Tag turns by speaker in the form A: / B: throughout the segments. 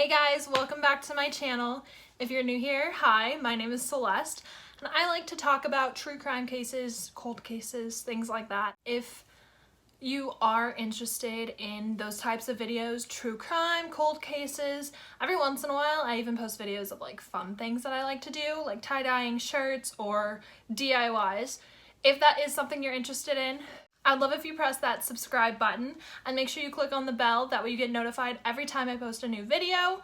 A: Hey guys, welcome back to my channel. If you're new here, hi, my name is Celeste, and I like to talk about true crime cases, cold cases, things like that. If you are interested in those types of videos, true crime, cold cases, every once in a while I even post videos of like fun things that I like to do, like tie-dyeing shirts or DIYs. If that is something you're interested in, I'd love if you press that subscribe button and make sure you click on the bell, that way you get notified every time I post a new video.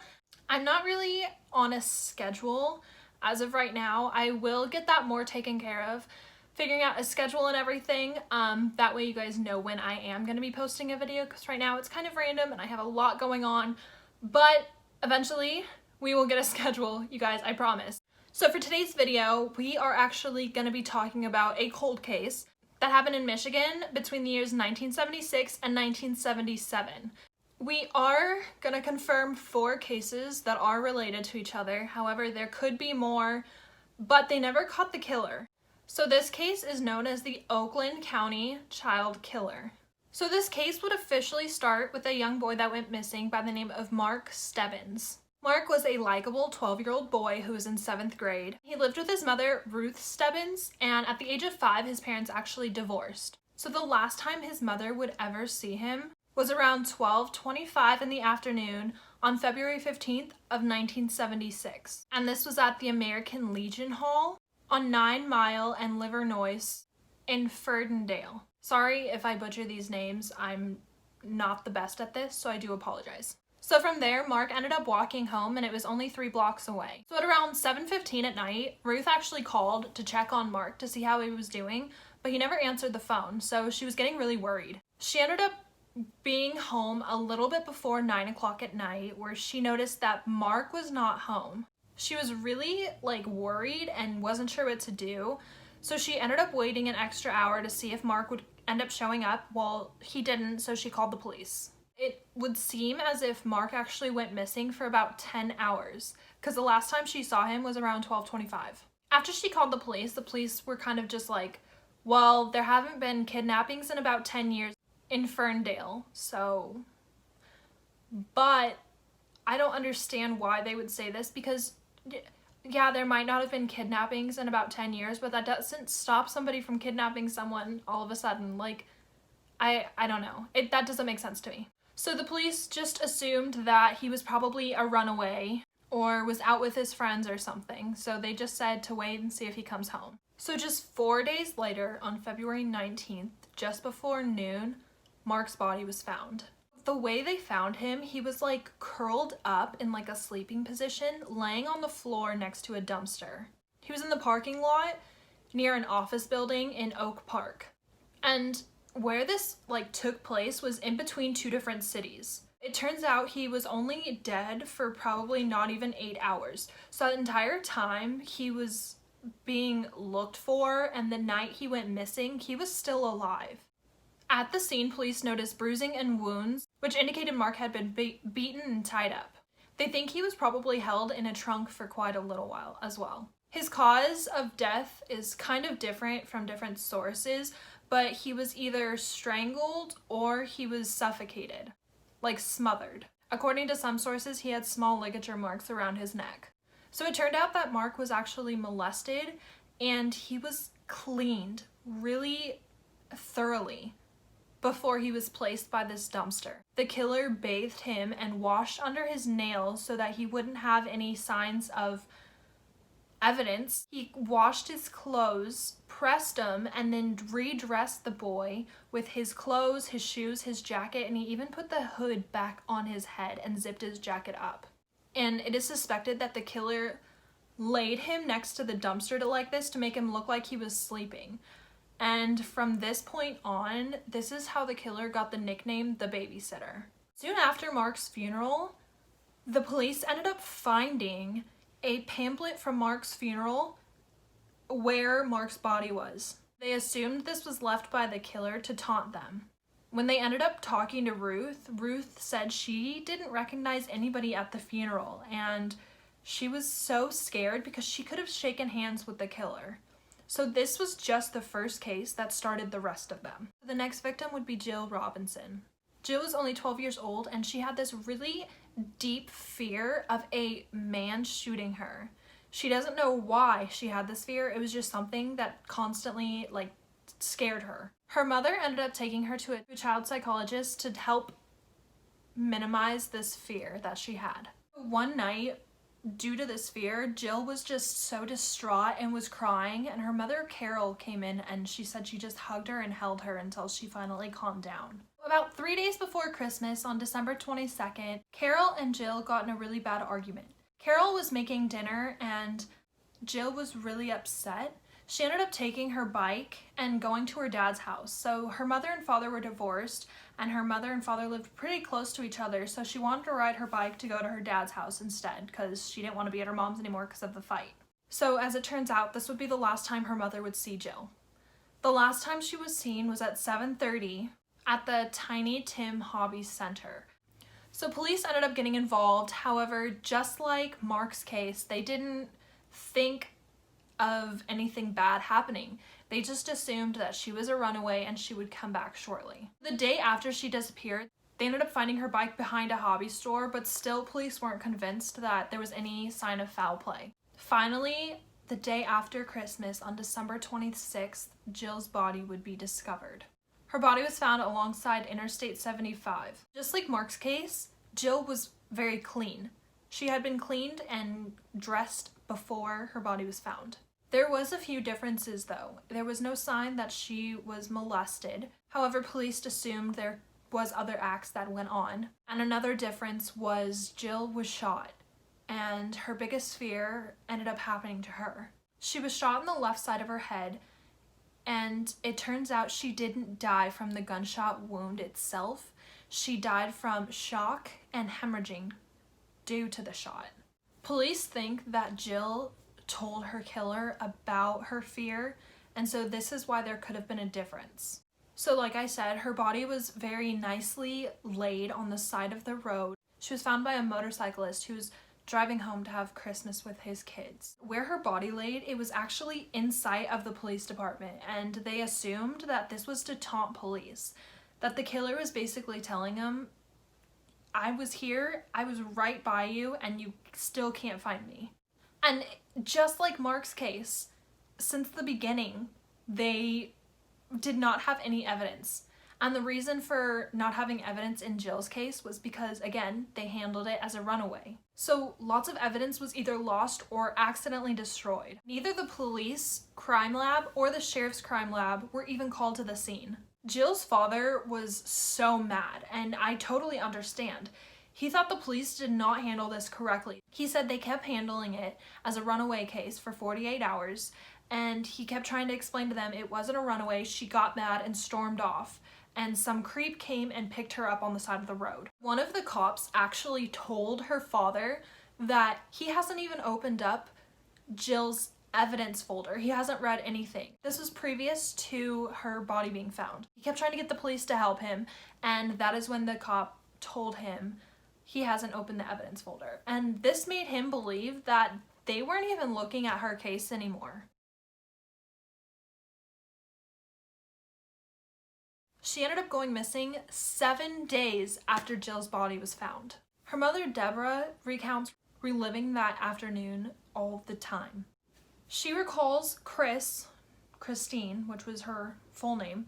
A: I'm not really on a schedule as of right now. I will get that more taken care of, figuring out a schedule and everything. That way you guys know when I am going to be posting a video, because right now it's kind of random and I have a lot going on, but eventually we will get a schedule, you guys, I promise. So for today's video, we are actually going to be talking about a cold case that happened in Michigan between the years 1976 and 1977. We are going to confirm 4 cases that are related to each other. However, there could be more, but they never caught the killer. So this case is known as the Oakland County Child Killer. So this case would officially start with a young boy that went missing by the name of Mark Stebbins. Mark was a likable 12-year-old boy who was in 7th grade. He lived with his mother, Ruth Stebbins, and at the age of 5, his parents actually divorced. So the last time his mother would ever see him was around 12:25 in the afternoon on February 15th of 1976. And this was at the American Legion Hall on 9 Mile and Livernois in Ferdendale. Sorry if I butcher these names, I'm not the best at this, so I do apologize. So from there, Mark ended up walking home, and it was only 3 blocks away. So at around 7:15 at night, Ruth actually called to check on Mark to see how he was doing, but he never answered the phone, so she was getting really worried. She ended up being home a little bit before 9 o'clock at night, where she noticed that Mark was not home. She was really worried and wasn't sure what to do, so she ended up waiting an extra hour to see if Mark would end up showing up. Well, he didn't, so she called the police. It would seem as if Mark actually went missing for about 10 hours, because the last time she saw him was around 12:25. After she called the police were kind of just like, well, there haven't been kidnappings in about 10 years in Ferndale, so... But I don't understand why they would say this, because yeah, there might not have been kidnappings in about 10 years, but that doesn't stop somebody from kidnapping someone all of a sudden. I don't know. That doesn't make sense to me. So the police just assumed that he was probably a runaway or was out with his friends or something, so they just said to wait and see if he comes home. So just 4 days later, on February 19th, just before noon, Mark's body was found. The way they found him, he was curled up in a sleeping position, laying on the floor next to a dumpster. He was in the parking lot near an office building in Oak Park. And where this took place was in between 2 different cities. It turns out he was only dead for probably not even 8 hours. So that entire time he was being looked for, and the night he went missing, he was still alive. At the scene, police noticed bruising and wounds, which indicated Mark had been beaten and tied up. They think he was probably held in a trunk for quite a little while as well. His cause of death is kind of different from different sources, but he was either strangled or he was suffocated, smothered. According to some sources, he had small ligature marks around his neck. So it turned out that Mark was actually molested, and he was cleaned really thoroughly before he was placed by this dumpster. The killer bathed him and washed under his nails so that he wouldn't have any signs of evidence. He washed his clothes, pressed them, and then redressed the boy with his clothes, his shoes, his jacket, and he even put the hood back on his head and zipped his jacket up. And it is suspected that the killer laid him next to the dumpster to make him look like he was sleeping. And from this point on, this is how the killer got the nickname the babysitter. Soon after Mark's funeral, the police ended up finding a pamphlet from Mark's funeral where Mark's body was. They assumed this was left by the killer to taunt them. When they ended up talking to Ruth, Ruth said she didn't recognize anybody at the funeral, and she was so scared because she could have shaken hands with the killer. So this was just the first case that started the rest of them. The next victim would be Jill Robinson. Jill was only 12 years old, and she had this really deep fear of a man shooting her. She doesn't know why she had this fear. It was just something that constantly scared her. Her mother ended up taking her to a child psychologist to help minimize this fear that she had. One night, due to this fear, Jill was just so distraught and was crying, and her mother Carol came in and she said she just hugged her and held her until she finally calmed down. About 3 days before Christmas, on December 22nd, Carol and Jill got in a really bad argument. Carol was making dinner and Jill was really upset. She ended up taking her bike and going to her dad's house. So her mother and father were divorced, and her mother and father lived pretty close to each other, so she wanted to ride her bike to go to her dad's house instead because she didn't want to be at her mom's anymore because of the fight. So as it turns out, this would be the last time her mother would see Jill. The last time she was seen was at 7:30 at the Tiny Tim Hobby Center. So police ended up getting involved. However, just like Mark's case, they didn't think of anything bad happening. They just assumed that she was a runaway and she would come back shortly. The day after she disappeared, they ended up finding her bike behind a hobby store, but still police weren't convinced that there was any sign of foul play. Finally, the day after Christmas, on December 26th, Jill's body would be discovered. Her body was found alongside Interstate 75. Just like Mark's case, Jill was very clean. She had been cleaned and dressed before her body was found. There was a few differences though. There was no sign that she was molested. However, police assumed there was other acts that went on. And another difference was Jill was shot, and her biggest fear ended up happening to her. She was shot in the left side of her head, and it turns out she didn't die from the gunshot wound itself. She died from shock and hemorrhaging due to the shot. Police think that Jill told her killer about her fear, and so this is why there could have been a difference. So like I said, her body was very nicely laid on the side of the road. She was found by a motorcyclist who was driving home to have Christmas with his kids. Where her body laid, it was actually in sight of the police department, and they assumed that this was to taunt police. That the killer was basically telling them, I was here, I was right by you, and you still can't find me. And just like Mark's case, since the beginning, they did not have any evidence. And the reason for not having evidence in Jill's case was because, again, they handled it as a runaway. So lots of evidence was either lost or accidentally destroyed. Neither the police crime lab or the sheriff's crime lab were even called to the scene. Jill's father was so mad, and I totally understand. He thought the police did not handle this correctly. He said they kept handling it as a runaway case for 48 hours, and he kept trying to explain to them it wasn't a runaway. She got mad and stormed off, and some creep came and picked her up on the side of the road. One of the cops actually told her father that he hasn't even opened up Jill's evidence folder. He hasn't read anything. This was previous to her body being found. He kept trying to get the police to help him, and that is when the cop told him he hasn't opened the evidence folder. And this made him believe that they weren't even looking at her case anymore. She ended up going missing 7 days after Jill's body was found. Her mother, Deborah, recounts reliving that afternoon all the time. She recalls Christine, which was her full name,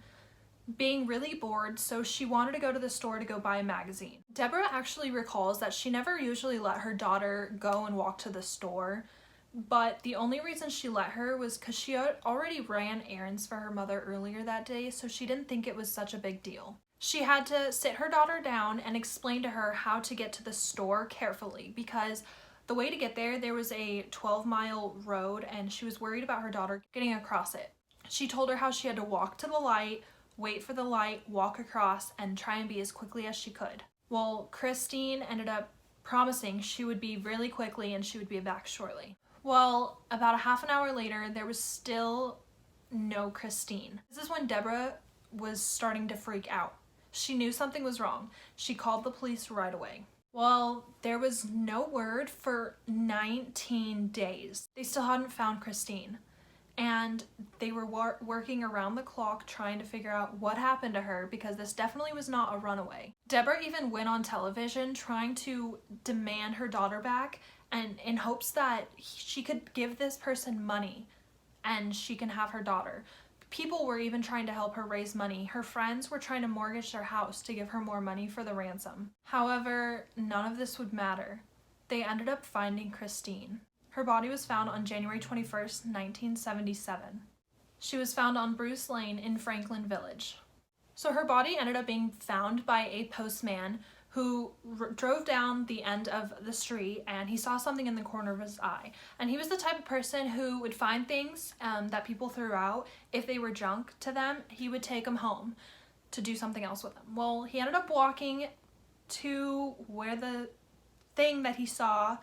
A: being really bored, so she wanted to go to the store to go buy a magazine. Deborah actually recalls that she never usually let her daughter go and walk to the store, but the only reason she let her was because she already ran errands for her mother earlier that day, so she didn't think it was such a big deal. She had to sit her daughter down and explain to her how to get to the store carefully, because the way to get there was a 12-mile road, and she was worried about her daughter getting across it. She told her how she had to walk to the light, wait for the light, walk across, and try and be as quickly as she could. Well, Christine ended up promising she would be really quickly and she would be back shortly. Well, about a half an hour later, there was still no Christine. This is when Deborah was starting to freak out. She knew something was wrong. She called the police right away. Well, there was no word for 19 days. They still hadn't found Christine. and they were working around the clock trying to figure out what happened to her, because this definitely was not a runaway. Deborah even went on television trying to demand her daughter back, and in hopes that she could give this person money and she can have her daughter. People were even trying to help her raise money. Her friends were trying to mortgage their house to give her more money for the ransom. However, none of this would matter. They ended up finding Christine. Her body was found on January 21st, 1977. She was found on Bruce Lane in Franklin Village. So her body ended up being found by a postman who drove down the end of the street, and he saw something in the corner of his eye. And he was the type of person who would find things that people threw out. If they were junk to them, he would take them home to do something else with them. Well, he ended up walking to where the thing that he saw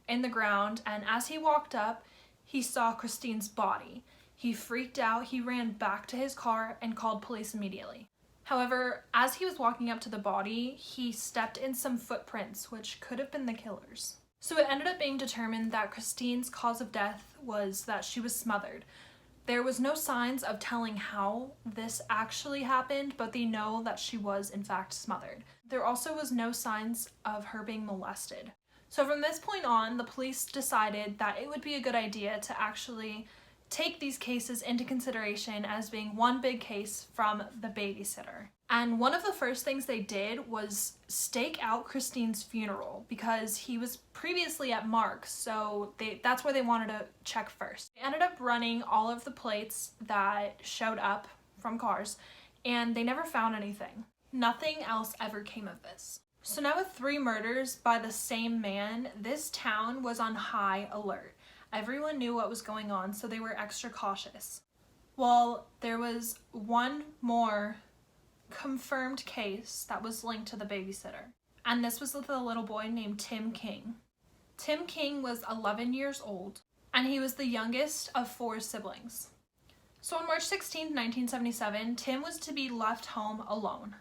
A: in the ground, and as he walked up, he saw Christine's body. He freaked out, he ran back to his car and called police immediately. However, as he was walking up to the body, he stepped in some footprints, which could have been the killer's. So it ended up being determined that Christine's cause of death was that she was smothered. There was no signs of telling how this actually happened, but they know that she was in fact smothered. There also was no signs of her being molested. So from this point on, the police decided that it would be a good idea to actually take these cases into consideration as being one big case from the babysitter. And one of the first things they did was stake out Christine's funeral, because he was previously at Mark's, so that's where they wanted to check first. They ended up running all of the plates that showed up from cars, and they never found anything. Nothing else ever came of this. So now with 3 murders by the same man, this town was on high alert. Everyone knew what was going on, so they were extra cautious. Well, there was one more confirmed case that was linked to the babysitter, and this was with a little boy named Tim King. Tim King was 11 years old, and he was the youngest of 4 siblings. So on March 16, 1977, Tim was to be left home alone,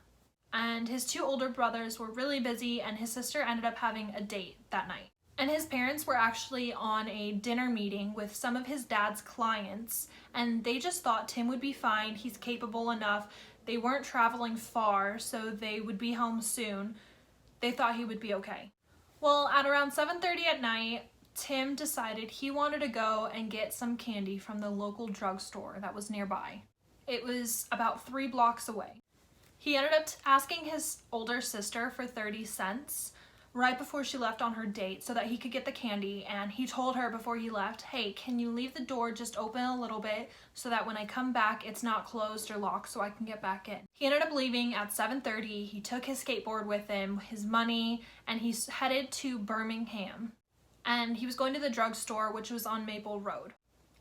A: and his 2 older brothers were really busy, and his sister ended up having a date that night. And his parents were actually on a dinner meeting with some of his dad's clients, and they just thought Tim would be fine. He's capable enough. They weren't traveling far, so they would be home soon. They thought he would be okay. Well, at around 7:30 at night, Tim decided he wanted to go and get some candy from the local drugstore that was nearby. It was about 3 blocks away. He ended up asking his older sister for 30 cents right before she left on her date so that he could get the candy, and he told her before he left, "Hey, can you leave the door just open a little bit so that when I come back it's not closed or locked so I can get back in?" He ended up leaving at 7:30. He took his skateboard with him, his money, and he headed to Birmingham. And he was going to the drugstore, which was on Maple Road.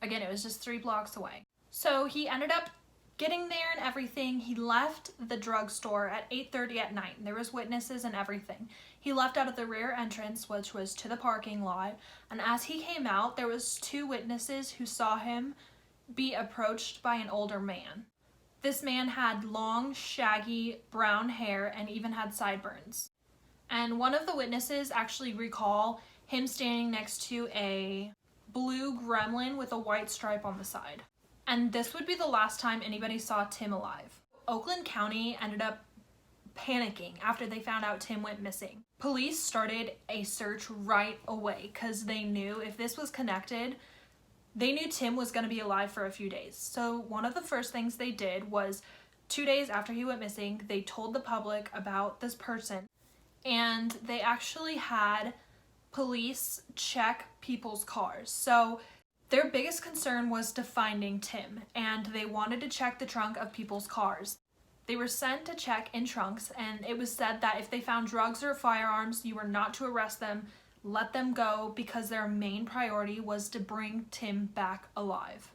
A: Again, it was just 3 blocks away. So he ended up getting there and everything. He left the drugstore at 8:30 at night. There was witnesses and everything. He left out of the rear entrance, which was to the parking lot, and as he came out, there was 2 witnesses who saw him be approached by an older man. This man had long, shaggy brown hair and even had sideburns. And one of the witnesses actually recall him standing next to a blue gremlin with a white stripe on the side. And this would be the last time anybody saw Tim alive. Oakland County ended up panicking after they found out Tim went missing. Police started a search right away because they knew if this was connected, they knew Tim was going to be alive for a few days. So one of the first things they did was 2 days after he went missing, they told the public about this person, and they actually had police check people's cars. So their biggest concern was to finding Tim, and they wanted to check the trunk of people's cars. They were sent to check in trunks, and it was said that if they found drugs or firearms, you were not to arrest them, let them go, because their main priority was to bring Tim back alive.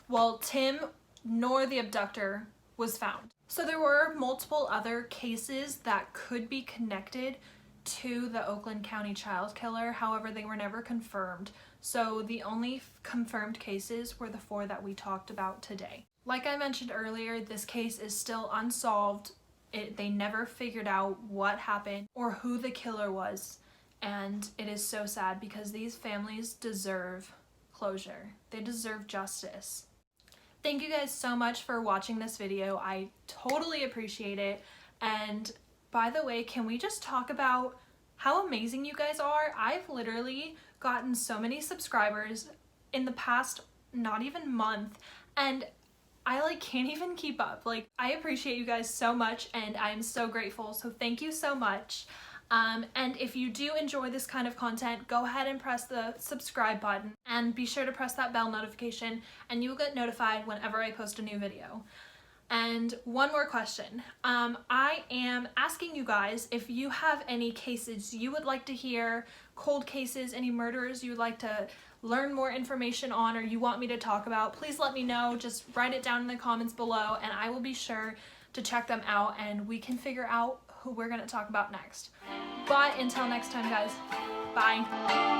A: Well, Tim nor the abductor was found. So there were multiple other cases that could be connected to the Oakland County Child Killer. However, they were never confirmed. So the only confirmed cases were the 4 that we talked about today. Like I mentioned earlier, this case is still unsolved. They never figured out what happened or who the killer was. And it is so sad because these families deserve closure. They deserve justice. Thank you guys so much for watching this video. I totally appreciate it. And by the way, can we just talk about how amazing you guys are? I've literally gotten so many subscribers in the past not even month, and I like can't even keep up. Like, I appreciate you guys so much and I'm so grateful. So thank you so much. And if you do enjoy this kind of content, go ahead and press the subscribe button and be sure to press that bell notification and you will get notified whenever I post a new video. And one more question. I am asking you guys if you have any cases you would like to hear, cold cases, any murderers you would like to learn more information on or you want me to talk about, please let me know. Just write it down in the comments below and I will be sure to check them out and we can figure out who we're going to talk about next. But until next time, guys, bye.